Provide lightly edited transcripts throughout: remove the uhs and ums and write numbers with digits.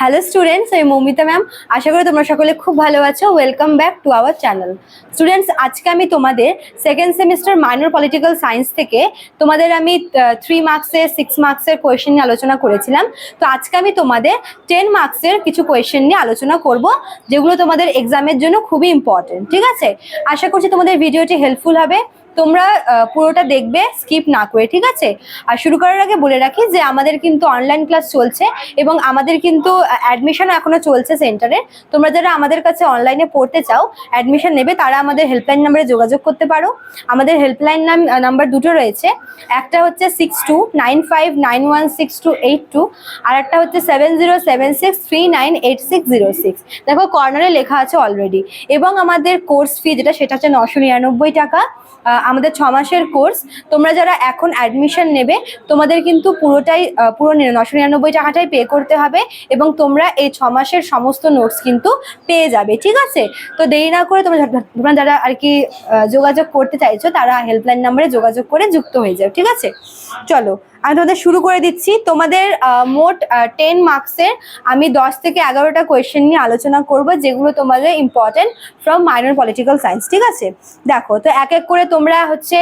Hello students, আমি Moumita ma'am. আশা করি তোমরা সকলে খুব ভালো আছো। Welcome back to our channel. Students, আজকে আমি তোমাদের second semester minor political science থেকে তোমাদের আমি 3 মার্কসের 6 মার্কসের কোয়েশ্চেন নিয়ে আলোচনা করেছিলাম। তো আজকে আমি তোমাদের 10 মার্কসের কিছু কোয়েশ্চেন নিয়ে আলোচনা করব, যেগুলো তোমাদের এক্সামের জন্য খুবই ইম্পর্টেন্ট। ঠিক আছে, আশা করছি তোমাদের ভিডিওটি হেল্পফুল হবে। তোমরা পুরোটা দেখবে, স্কিপ না করে। ঠিক আছে, আর শুরু করার আগে বলে রাখি যে আমাদের কিন্তু অনলাইন ক্লাস চলছে এবং আমাদের কিন্তু অ্যাডমিশনও এখনো চলছে সেন্টারে। তোমরা যারা আমাদের কাছে অনলাইনে পড়তে চাও, অ্যাডমিশন নেবে, তারা আমাদের হেল্পলাইন নাম্বারে যোগাযোগ করতে পারো। আমাদের হেল্পলাইন নাম্বার দুটো রয়েছে, একটা হচ্ছে 6295916282, আর একটা হচ্ছে 7076398606। দেখো কর্নারে লেখা আছে অলরেডি। এবং আমাদের কোর্স ফি সেটা হচ্ছে 999 টাকা। আমাদের 6 মাসের কোর্স। তোমরা যারা এখন অ্যাডমিশন নেবে, তোমাদের কিন্তু পুরো 999 টাকাটাই পে করতে হবে এবং তোমরা এই 6 মাসের সমস্ত নোটস কিন্তু পেয়ে যাবে। ঠিক আছে, তো দেরি না করে তোমরা যারা আর কি যোগাযোগ করতে চাইছো, তারা হেল্পলাইন নাম্বারে যোগাযোগ করে যুক্ত হয়ে যাও। ঠিক আছে, চলো আমি তোমাদের শুরু করে দিচ্ছি। তোমাদের মোট 10 মার্কসের আমি 10 থেকে 11টা কোয়েশ্চেন নিয়ে আলোচনা করব, যেগুলো তোমাদের important from minor political science. ঠিক আছে, দেখো তো এক এক করে তোমরা হচ্ছে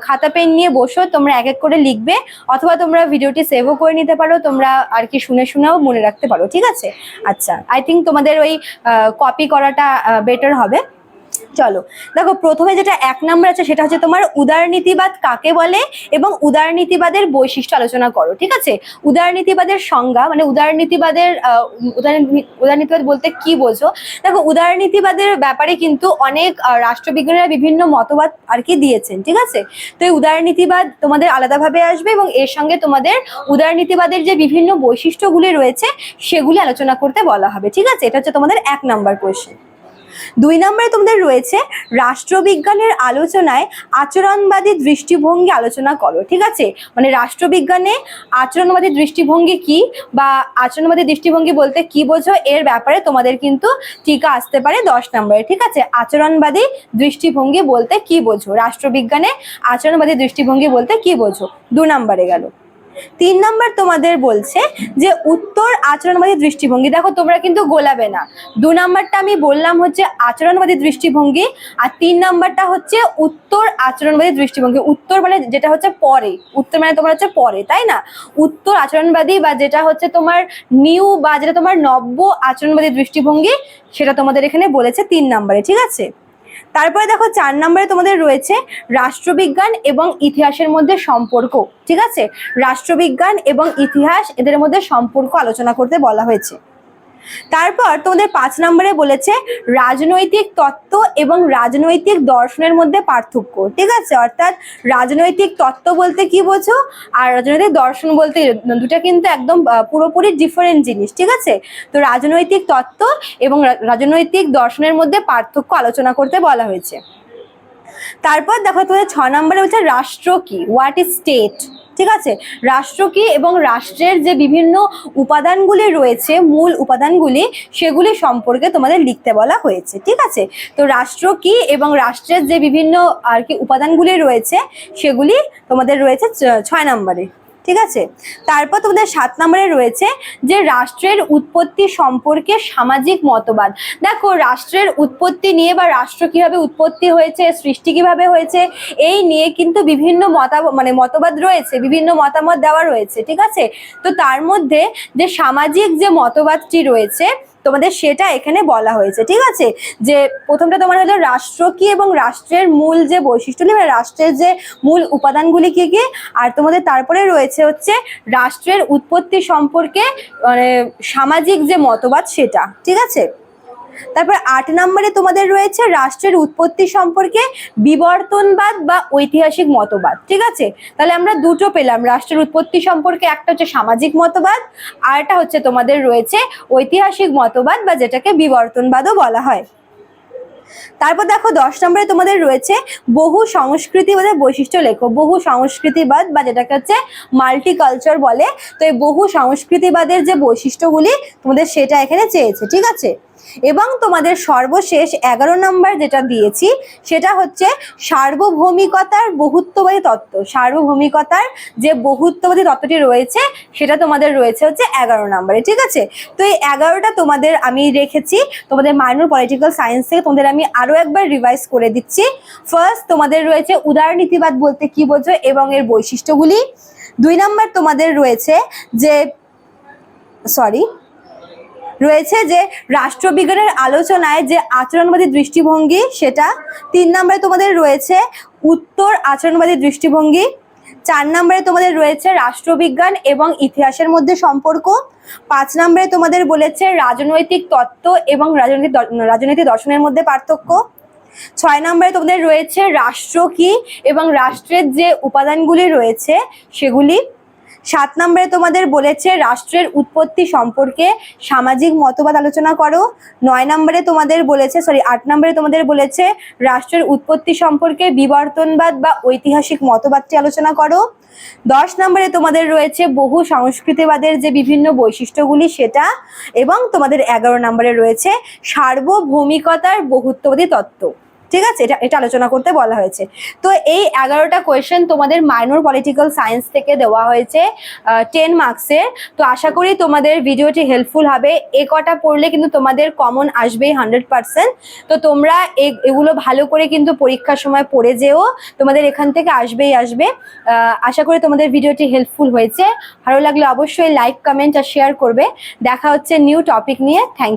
খাতা পেন নিয়ে বসো, তোমরা এক এক করে লিখবে, অথবা তোমরা ভিডিওটি সেভও করে নিতে পারো, তোমরা আর কি শুনেও মনে রাখতে পারো। ঠিক আছে, আচ্ছা, আই থিঙ্ক তোমাদের ওই কপি করাটা বেটার হবে। চলো দেখো, প্রথমে যেটা 1 নাম্বার আছে সেটা হচ্ছে তোমার উদারনীতিবাদ কাকে বলে এবং উদারনীতিবাদের বৈশিষ্ট্য আলোচনা করো। ঠিক আছে, উদারনীতিবাদের সংজ্ঞা মানে উদারনীতিবাদ বলতে কি বোঝো। দেখো, উদারনীতিবাদের ব্যাপারে কিন্তু অনেক রাষ্ট্রবিজ্ঞানীরা বিভিন্ন মতবাদ আর কি দিয়েছেন। ঠিক আছে, তো এই উদারনীতিবাদ তোমাদের আলাদাভাবে আসবে এবং এর সঙ্গে তোমাদের উদারনীতিবাদের যে বিভিন্ন বৈশিষ্ট্যগুলি রয়েছে সেগুলি আলোচনা করতে বলা হবে। ঠিক আছে, এটা হচ্ছে তোমাদের 1 নাম্বার কোয়েশ্চেন। 2 নম্বরে তোমাদের রয়েছে রাষ্ট্রবিজ্ঞানের আলোচনায় আচরণবাদী দৃষ্টিভঙ্গি আলোচনা করো। ঠিক আছে, মানে রাষ্ট্রবিজ্ঞানে আচরণবাদী দৃষ্টিভঙ্গি কি বা আচরণবাদী দৃষ্টিভঙ্গি বলতে কি বোঝো, এর ব্যাপারে তোমাদের কিন্তু টিকা আসতে পারে 10 নম্বরে। ঠিক আছে, আচরণবাদী দৃষ্টিভঙ্গি বলতে কি বোঝো, রাষ্ট্রবিজ্ঞানে আচরণবাদী দৃষ্টিভঙ্গি বলতে কি বোঝো, 2 নম্বরে গেল। 3 নম্বর তোমাদের বলছে যে উত্তর আচরণবাদী দৃষ্টিভঙ্গি। দেখো, তোমরা কিন্তু গোলাবে না। 2 নম্বরটা আমি বললাম হচ্ছে আচরণবাদী দৃষ্টিভঙ্গি, আর 3 নম্বরটা হচ্ছে উত্তর আচরণবাদী দৃষ্টিভঙ্গি। উত্তর মানে যেটা হচ্ছে পরে, উত্তর মানে তোমার হচ্ছে পরে, তাই না? উত্তর আচরণবাদী বা যেটা হচ্ছে তোমার নিউ বা যেটা তোমার নব্য আচরণবাদী দৃষ্টিভঙ্গি, সেটা তোমাদের এখানে বলেছে 3 নম্বরে। ঠিক আছে, তারপরে দেখো 4 নম্বরে তোমাদের রয়েছে রাষ্ট্রবিজ্ঞান এবং ইতিহাসের মধ্যে সম্পর্ক। ঠিক আছে, রাষ্ট্রবিজ্ঞান এবং ইতিহাস এদের মধ্যে সম্পর্ক আলোচনা করতে বলা হয়েছে। তারপর তোমাদের 5 নম্বরে বলেছে রাজনৈতিক তত্ত্ব এবং রাজনৈতিক দর্শনের মধ্যে পার্থক্য। ঠিক আছে, অর্থাৎ রাজনৈতিক তত্ত্ব বলতে কি বোঝো আর রাজনৈতিক দর্শন বলতে, দুটা কিন্তু একদম পুরোপুরি ডিফারেন্ট জিনিস। ঠিক আছে, তো রাজনৈতিক তত্ত্ব এবং রাজনৈতিক দর্শনের মধ্যে পার্থক্য আলোচনা করতে বলা হয়েছে। তারপর দেখো তোমাদের 6 নম্বরে বলছে রাষ্ট্র কি, হোয়াট ইজ স্টেট। ঠিক আছে, রাষ্ট্র কি এবং রাষ্ট্রের যে বিভিন্ন উপাদানগুলি রয়েছে, মূল উপাদানগুলি, সেগুলি সম্পর্কে তোমাদের লিখতে বলা হয়েছে। ঠিক আছে, তো রাষ্ট্র কি এবং রাষ্ট্রের যে বিভিন্ন আর কি উপাদানগুলি রয়েছে সেগুলি তোমাদের রয়েছে 6 নম্বরে। ঠিক আছে, তারপর তোমাদের 7 নম্বরে রয়েছে যে রাষ্ট্রের উৎপত্তি সম্পর্কে সামাজিক মতবাদ। দেখো, রাষ্ট্রের উৎপত্তি নিয়ে বা রাষ্ট্র কিভাবে উৎপত্তি হয়েছে, সৃষ্টি কিভাবে হয়েছে, এই নিয়ে কিন্তু বিভিন্ন মতবাদ রয়েছে, বিভিন্ন মতামত দেওয়া রয়েছে। ঠিক আছে, তো তার মধ্যে যে সামাজিক যে মতবাদটি রয়েছে তোমাদের সেটা এখানে বলা হয়েছে। ঠিক আছে, যে প্রথমটা তোমার হলো রাষ্ট্র কি এবং রাষ্ট্রের মূল যে বৈশিষ্ট্যগুলি মানে রাষ্ট্রের যে মূল উপাদানগুলি কি কি, আর তোমাদের তারপরে রয়েছে হচ্ছে রাষ্ট্রের উৎপত্তি সম্পর্কে মানে সামাজিক যে মতবাদ সেটা। ঠিক আছে, তারপর 8 নম্বরে তোমাদের রয়েছে রাষ্ট্রের উৎপত্তি সম্পর্কে বিবর্তনবাদ বা ঐতিহাসিক মতবাদ। ঠিক আছে, তাহলে আমরা দুটো পেলাম, রাষ্ট্রের উৎপত্তি সম্পর্কে একটা হচ্ছে সামাজিক মতবাদ, আর একটা হচ্ছে তোমাদের রয়েছে ঐতিহাসিক মতবাদ বা যেটাকে বিবর্তনবাদও বলা হয়। তারপর দেখো 10 নম্বরে তোমাদের রয়েছে বহু সংস্কৃতিবাদের বৈশিষ্ট্য লেখো। বহু সংস্কৃতিবাদ বা যেটাকে হচ্ছে মাল্টিকালচার বলে, তো এই বহু সংস্কৃতিবাদের যে বৈশিষ্ট্যগুলি তোমাদের সেটা এখানে চেয়েছে। ঠিক আছে, এবং তোমাদের সর্বশেষ 11 নম্বর যেটা দিয়েছি সেটা হচ্ছে সার্বভৌমিকতার বহুত্ববাদী তত্ত্ব। সার্বভৌমিকতার যে বহুত্ববাদী তত্ত্বটি রয়েছে সেটা তোমাদের রয়েছে হচ্ছে 11 নম্বরে, ঠিক আছে। তো এই 11টা তোমাদের আমি রেখেছি তোমাদের মাইনর পলিটিক্যাল সায়েন্স থেকে, তোমাদের আমি আরো একবার রিভাইজ করে দিচ্ছি। ফার্স্ট তোমাদের রয়েছে উদারনীতিবাদ বলতে কি বোঝো এবং এর বৈশিষ্ট্যগুলি। 2 নম্বর তোমাদের রয়েছে যে রাষ্ট্রবিজ্ঞানের আলোচনায় যে আচরণবাদী দৃষ্টিভঙ্গি সেটা। 3 নম্বরে তোমাদের রয়েছে উত্তর আচরণবাদী দৃষ্টিভঙ্গি। 4 নম্বরে তোমাদের রয়েছে রাষ্ট্রবিজ্ঞান এবং ইতিহাসের মধ্যে সম্পর্ক। 5 নম্বরে তোমাদের বলেছে রাজনৈতিক তত্ত্ব এবং রাজনৈতিক দর্শনের মধ্যে পার্থক্য। 6 নম্বরে তোমাদের রয়েছে রাষ্ট্র কি এবং রাষ্ট্রের যে উপাদানগুলি রয়েছে সেগুলি। 7 নম্বরে তোমাদের বলেছে রাষ্ট্রের উৎপত্তি সম্পর্কে সামাজিক মতবাদ আলোচনা করো। 8 নম্বরে তোমাদের বলেছে রাষ্ট্রের উৎপত্তি সম্পর্কে বিবর্তনবাদ বা ঐতিহাসিক মতবাদটি আলোচনা করো। 10 নম্বরে তোমাদের রয়েছে বহু সংস্কৃতিবাদের যে বিভিন্ন বৈশিষ্ট্যগুলি সেটা। এবং তোমাদের 11 নম্বরে রয়েছে সার্বভৌমিকতার বহুত্ববাদী তত্ত্ব, ঠিক আছে। এটা আলোচনা করতে বলা হয়েছে। তো এই 11টা কোয়েশ্চেন তোমাদের মাইনর পলিটিক্যাল সায়েন্স থেকে দেওয়া হয়েছে 10 মার্কসের। তো আশা করি তোমাদের ভিডিওটি হেল্পফুল হবে। এ কটা পড়লে কিন্তু তোমাদের কমন আসবেই 100%। তো তোমরা এগুলো ভালো করে কিন্তু পরীক্ষার সময় পড়ে যেও, তোমাদের এখান থেকে আসবেই আসবে। আশা করি তোমাদের ভিডিওটি হেল্পফুল হয়েছে। ভালো লাগলে অবশ্যই লাইক, কমেন্ট আর শেয়ার করবে। দেখা হচ্ছে নিউ টপিক নিয়ে। Thank you.